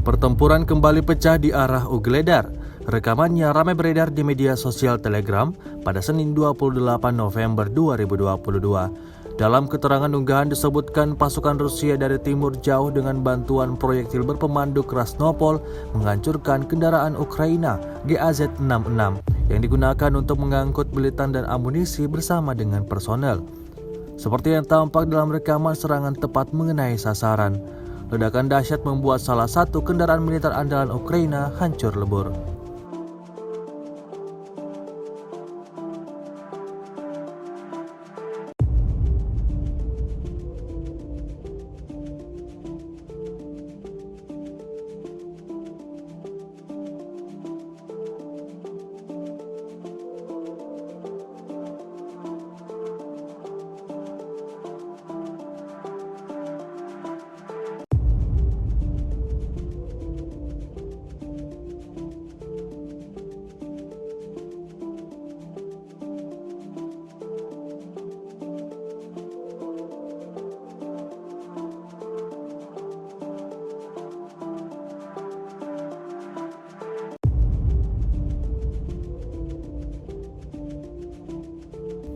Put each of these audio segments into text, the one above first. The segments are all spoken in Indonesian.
Pertempuran kembali pecah di arah Ugledar. Rekamannya ramai beredar di media sosial Telegram pada Senin 28 November 2022. Dalam keterangan unggahan disebutkan pasukan Rusia dari timur jauh dengan bantuan proyektil berpemandu Krasnopol menghancurkan kendaraan Ukraina GAZ-66 yang digunakan untuk mengangkut militan dan amunisi bersama dengan personel. Seperti yang tampak dalam rekaman, serangan tepat mengenai sasaran. Ledakan dahsyat membuat salah satu kendaraan militer andalan Ukraina hancur lebur.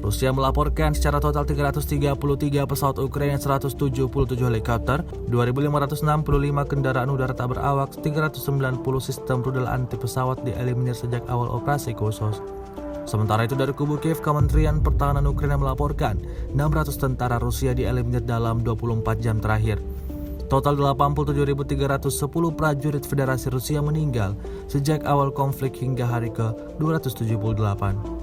Rusia melaporkan secara total 333 pesawat Ukraina, 177 helikopter, 2.565 kendaraan udara tak berawak, 390 sistem rudal anti pesawat dieliminir sejak awal operasi khusus. Sementara itu dari kubu Kiev, Kementerian Pertahanan Ukraina melaporkan 600 tentara Rusia dieliminir dalam 24 jam terakhir. Total 87.310 prajurit Federasi Rusia meninggal sejak awal konflik hingga hari ke-278.